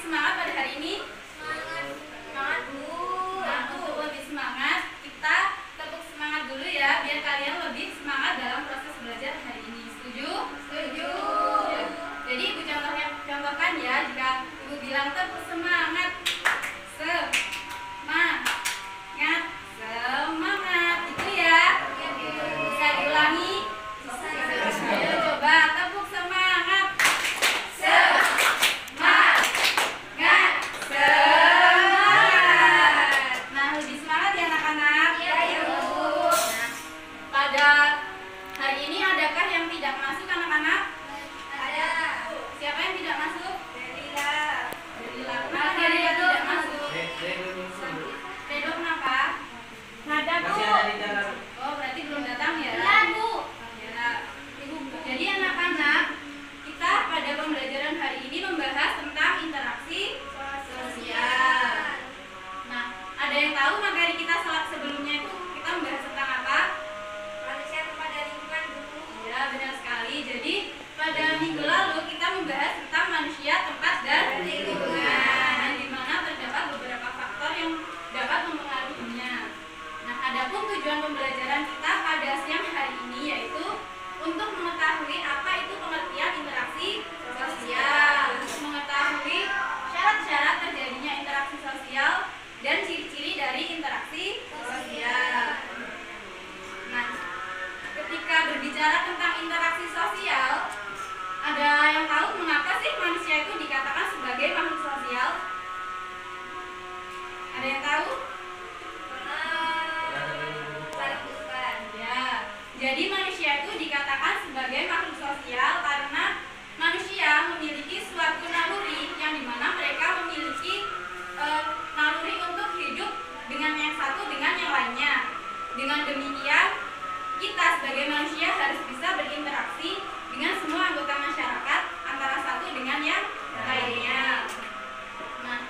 semangat pada hari ini? Semangat Bu. Nah, untuk lebih semangat, kita tepuk semangat dulu ya, biar kalian lebih semangat dalam proses belajar hari ini. Setuju? Setuju. Ya. Jadi Ibu contohkan ya, jika Ibu bilang tepuk semangat, semangat, itu ya. Bisa diulangi? Ayo coba tepuk semangat. Semangat. Nah, lebih semangat ya anak-anak. Iya, Ibu. Nah, pada hari ini adakah yang tidak masuk anak-anak? Ada. Siapa yang tidak masuk? Delila. Kenapa Delila tidak masuk? Redo kenapa? Ada Bu. Masih ada di dalam. Oh, berarti belum datang ya? Iya Bu. Ya. Jadi anak-anak, kita pada pembelajaran hari ini membahas tentang interaksi sosial. Nah, ada yang tahu materi kita sebelumnya itu kita membahas tentang apa? Manusia kepada lingkungan Bu. Ya, benar sekali. Jadi, pada minggu lalu kita membahas tentang manusia, tempat, dan lingkungan, yang dimana terdapat beberapa faktor yang dapat mempengaruhinya. Nah, adapun tujuan pembelajaran kita pada siang hari ini yaitu untuk mengetahui apa itu pengertian interaksi sosial, untuk mengetahui syarat-syarat terjadinya interaksi sosial dan ciri-ciri dari interaksi sosial. Nah, ketika berbicara tentang interaksi sosial, ada yang tahu mengapa sih manusia itu dikatakan sebagai makhluk sosial? Ada yang tahu? Saling bukan. Ya, jadi manusia itu dikatakan sebagai makhluk sosial karena manusia memiliki suatu naluri yang dimana mereka memiliki naluri untuk hidup dengan yang satu dengan yang lainnya. Dengan demikian, kita sebagai manusia harus bisa berinteraksi dengan semua anggota masyarakat antara satu dengan yang lainnya. Nah,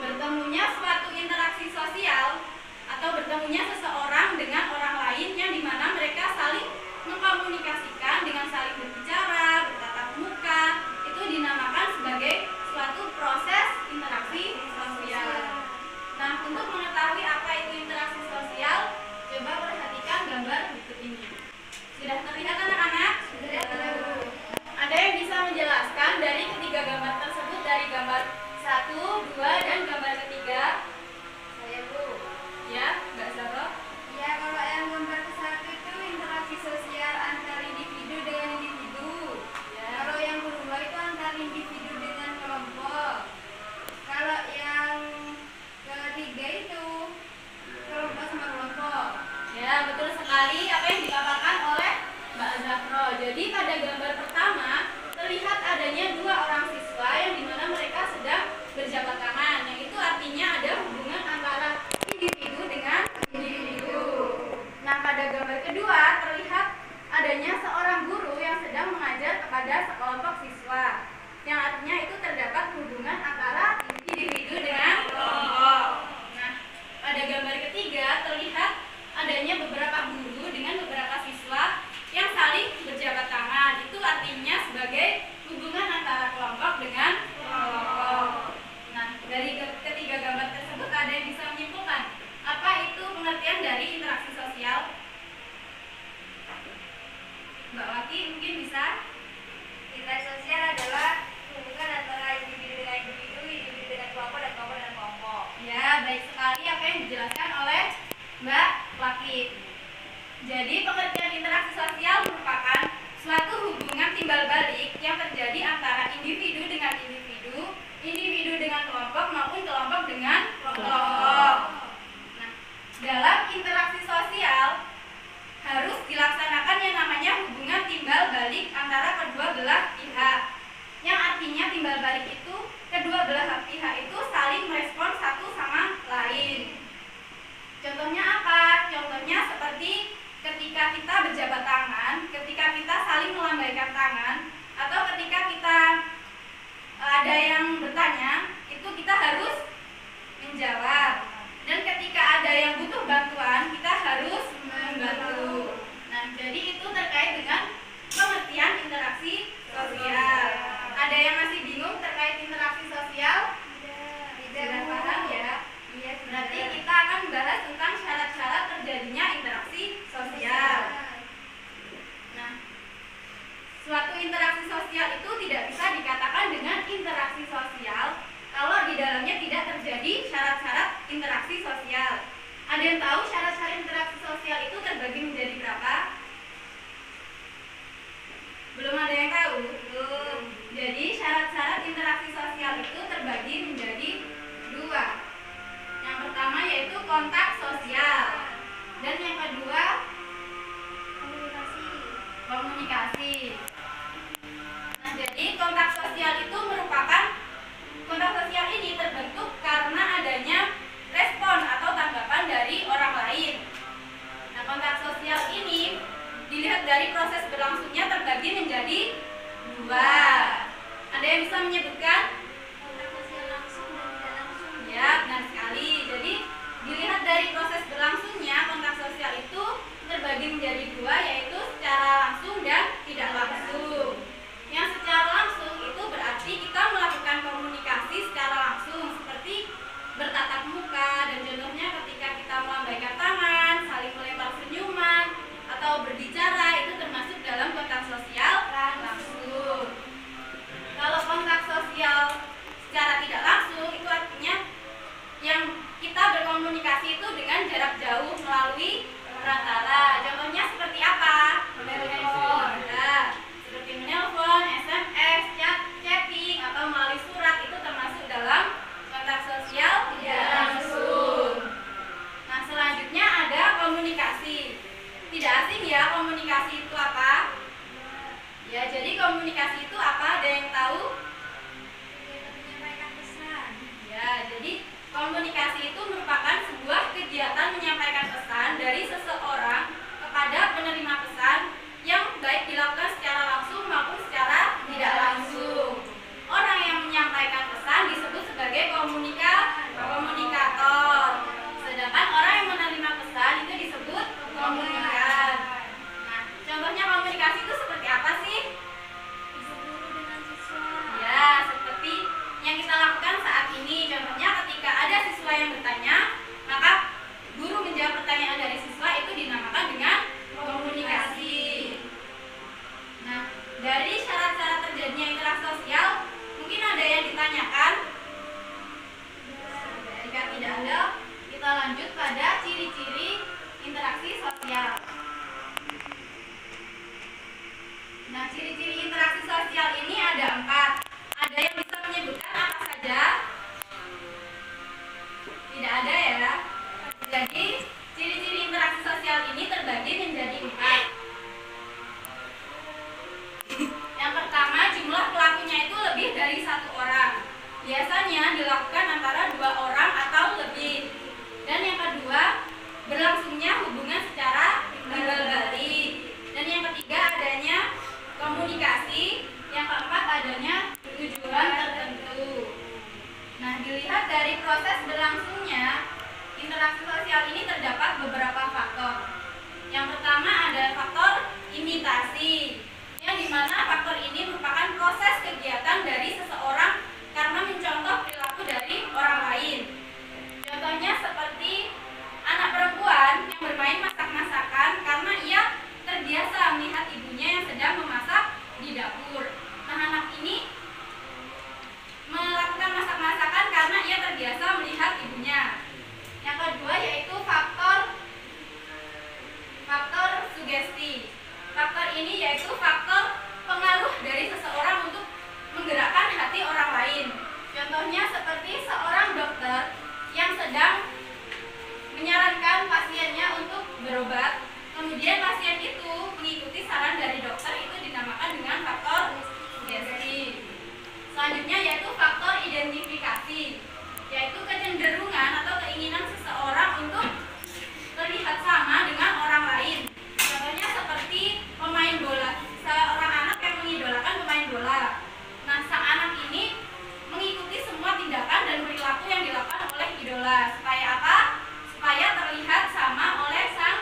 bertemunya suatu interaksi sosial atau bertemunya seseorang dengan orang lain yang dimana mereka saling mengkomunikasikan dengan saling berbicara, bertatap muka, itu dinamakan sebagai suatu proses interaksi sosial. Nah, untuk mengetahui apa itu interaksi sosial, coba perhatikan gambar berikut ini. Sudah terlihat anak-anak? Sudah Bu. Ada yang bisa menjelaskan dari ketiga gambar tersebut, dari gambar 1, 2, dan gambar ketiga? Saya Bu. Ya, Mbak Zara? Ya, kalau yang gambar ke-1 itu interaksi sosial antar individu dengan individu. Ya. Kalau yang kedua itu antar individu dengan kelompok. Kalau yang ketiga itu kelompok sama kelompok. Ya, betul sekali apa yang dipaparkan oleh Mbak Zafro. Jadi pada gambar pertama terlihat adanya dua orang siswa yang dimana mereka sedang berjabat tangan. Yang itu artinya ada hubungan antara individu dengan individu. Nah, pada gambar kedua terlihat adanya seorang guru yang sedang mengajar kepada sekelompok siswa. Yang artinya itu terdapat hubungan antara individu dengan kelompok. Nah, pada gambar ketiga terlihat adanya beberapa guru dengan beberapa siswa yang saling berjabat tangan. Itu artinya sebagai hubungan antara kelompok dengan kelompok. Nah, dari ketiga gambar tersebut ada yang bisa menyimpulkan apa itu pengertian dari interaksi sosial? Mbak Wati mungkin bisa? Interaksi sosial adalah hubungan antara individu dengan individu, individu dengan kelompok, dan kelompok dengan kelompok. Ya, baik sekali apa yang dijelaskan oleh Mbak Wati. Jadi pengertian interaksi sosial merupakan suatu hubungan timbal balik yang terjadi antara individu dengan individu, individu dengan kelompok maupun kelompok dengan kelompok. Nah, dalam interaksi sosial harus dilaksanakan yang namanya hubungan timbal balik antara kedua belah pihak. Yang artinya timbal balik itu kedua belah pihak itu saling merespon satu sama lain. Contohnya apa? Contohnya seperti ketika kita komunikasi. Nah, jadi kontak sosial itu merupakan kontak sosial ini terbentuk karena adanya respon atau tanggapan dari orang lain. Nah, kontak sosial ini dilihat dari proses berlangsungnya terbagi menjadi dua. Ada yang bisa menyebutkan? Kontak sosial langsung dan tidak langsung. Ya, benar sekali. Jadi dilihat dari proses berlangsungnya kontak sosial itu terbagi menjadi dua, yaitu secara langsung dan tidak langsung. Yang secara langsung itu berarti kita melakukan komunikasi secara langsung seperti bertatap muka, dan contohnya ketika kita melambaikan tangan, saling melempar senyuman, atau berbicara, itu termasuk dalam kontak sosial langsung. Kalau kontak sosial secara tidak langsung itu artinya yang kita berkomunikasi itu dengan jarak jauh melalui perantara. Contohnya seperti apa? Menelpon. Nah, seperti menelpon, SMS, chatting, atau melalui surat, itu termasuk dalam kontak sosial tidak langsung. Nah, selanjutnya ada komunikasi. Tidak asing ya, komunikasi itu apa? Ya, jadi komunikasi itu apa? Ada yang tahu? Menyampaikan pesan. Ya, jadi komunikasi itu merupakan sebuah kegiatan menyampaikan pesan dari seseorang kepada penerima pesan yang baik dilakukan secara langsung maupun secara tidak langsung. Orang yang menyampaikan pesan disebut sebagai komunikator. Sedangkan orang yang menerima pesan itu disebut komunikan. Nah, contohnya komunikasi itu seperti apa sih? Bisa guru dengan siswa. Ya, seperti yang kita lakukan saat ini. Contohnya ketika ada siswa yang bertanya, maka guru menjawab pertanyaan dari siswa, itu dinamakan dengan komunikasi. Nah, dari syarat-syarat terjadinya interaksi sosial, mungkin ada yang ditanyakan? Jika tidak ada, kita lanjut pada ciri-ciri interaksi sosial. Nah, ciri-ciri interaksi sosial ini ada 4. Ada yang bisa menyebutkan apa saja? Tidak ada ya. Jadi, ciri-ciri interaksi sosial ini terbagi menjadi 4. Yang pertama, jumlah pelakunya itu lebih dari 1 orang. Biasanya dilakukan antara 2 orang atau lebih. Dan yang kedua, berlangsungnya hubungan secara timbal-balik. Dan yang ketiga, adanya komunikasi. Yang keempat, adanya tujuan tertentu. Nah, dilihat dari proses berlangsungnya interaksi sosial ini terdapat beberapa faktor. Yang pertama ada faktor imitasi, yang dimana faktor ini merupakan proses kegiatan dari seseorang karena mencontoh perilaku dari orang lain. Contohnya seperti anak perempuan yang bermain masak-masakan karena ia terbiasa melihat ibunya yang sedang memasak di dapur. Nah, anak ini melakukan masak-masakan karena ia terbiasa melihat ibunya. Yang kedua yaitu faktor sugesti. Faktor ini yaitu faktor pengaruh dari seseorang untuk menggerakkan hati orang lain. Contohnya seperti seorang dokter yang sedang menyarankan pasiennya untuk berobat, kemudian pasien itu mengikuti saran dari dokter, itu dinamakan dengan faktor sugesti. Selanjutnya yaitu faktor identifikasi, yaitu kecenderungan atau keinginan seseorang untuk terlihat sama dengan orang lain. Contohnya seperti pemain bola, seorang anak yang mengidolakan pemain bola. Nah, sang anak ini mengikuti semua tindakan dan perilaku yang dilakukan oleh idola. Supaya apa? Supaya terlihat sama oleh sang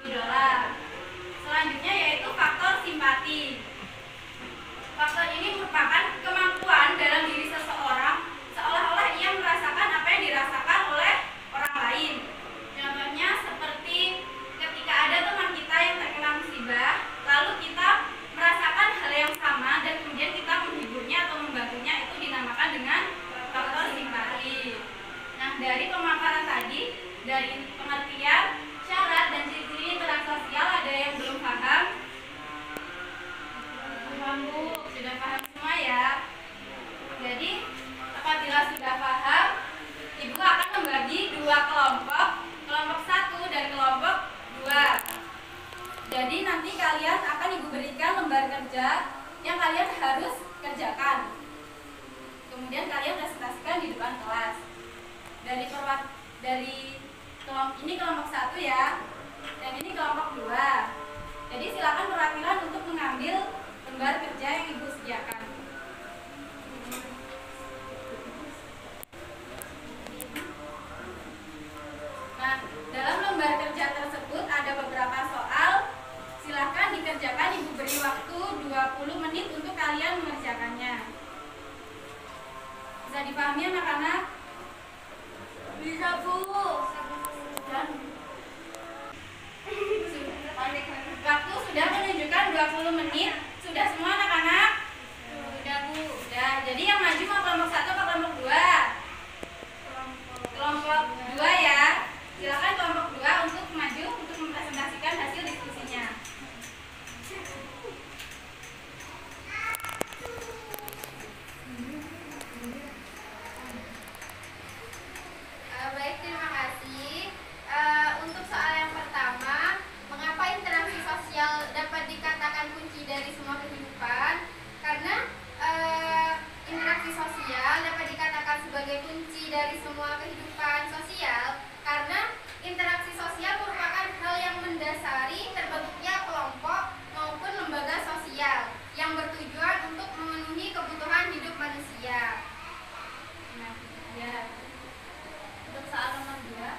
idola. Selanjutnya yaitu kerja yang kalian harus kerjakan. Kemudian kalian presentasikan di depan kelas. Ini kelompok 1 ya, dan ini kelompok 2. Jadi silakan perwakilan untuk mengambil lembar kerja yang Ibu sediakan. Nah, dalam lembar kerja tersebut ada beberapa soal. Silakan dikerjakan, Ibu beri waktu 20 menit untuk kalian mengerjakannya. Bisa dipahami anak-anak? Bisa, Bu. Dan waktu sudah menunjukkan 20 menit. Sudah semua anak-anak? Sudah, Bu. Sudah. Jadi yang maju mau kelompok 1 atau kelompok 2? Kelompok 2 ya. Silakan kelompok 2 untuk maju untuk mempresentasikan hasil diskusinya. Baik, terima kasih. Untuk soal yang pertama, mengapa interaksi sosial dapat dikatakan kunci dari semua kehidupan? Karena interaksi sosial dapat dikatakan sebagai kunci dari semua kehidupan sosial karena interaksi sosial merupakan hal yang mendasari terbentuknya kelompok maupun lembaga sosial yang bertujuan untuk memenuhi kebutuhan hidup manusia. Nah, ya. Untuk soal nomor 2.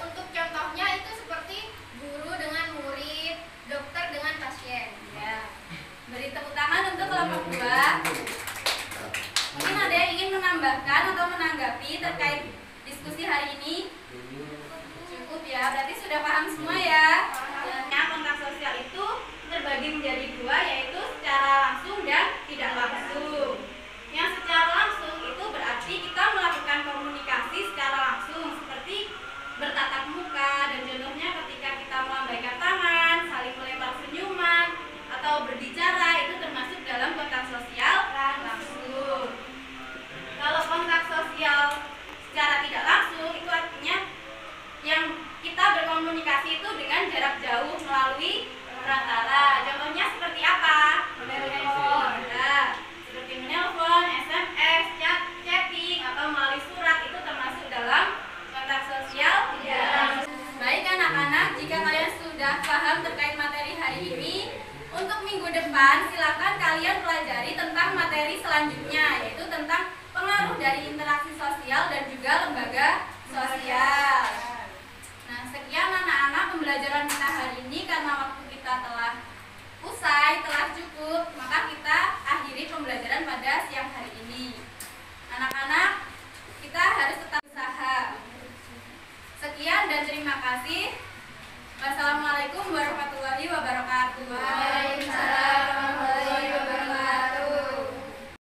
Untuk contohnya itu seperti guru dengan murid, dokter dengan pasien. Ya. Beri tepuk tangan untuk kelompok 2. Mungkin ada yang ingin menambahkan atau menanggapi terkait diskusi hari ini? Cukup ya, berarti sudah paham semua ya. Kontak sosial itu terbagi menjadi 2, yaitu secara langsung dan tidak langsung. Yang secara langsung itu berarti kita melakukan komunikasi secara langsung seperti bertatap muka, dan contohnya ketika kita melambaikan tangan, saling melempar senyuman, atau berbicara, itu termasuk dalam kontak sosial langsung. Kalau kontak sosial secara tidak langsung itu artinya yang kita berkomunikasi itu dengan jarak jauh melalui perantara. Contohnya seperti apa? Menelpon, seperti menelpon, SMS, chatting, atau melalui surat, itu termasuk dalam kontak sosial tidak langsung. Baik anak-anak, jika kalian sudah paham terkait materi hari ini, untuk minggu depan silakan kalian pelajari tentang materi selanjutnya, yaitu tentang pengaruh dari interaksi sosial dan juga lembaga sosial. Nah, sekian anak-anak pembelajaran kita hari ini. Karena waktu kita telah usai, telah cukup, maka kita akhiri pembelajaran pada siang hari ini. Anak-anak, kita harus tetap usaha. Sekian dan terima kasih. Wassalamualaikum warahmatullahi wabarakatuh.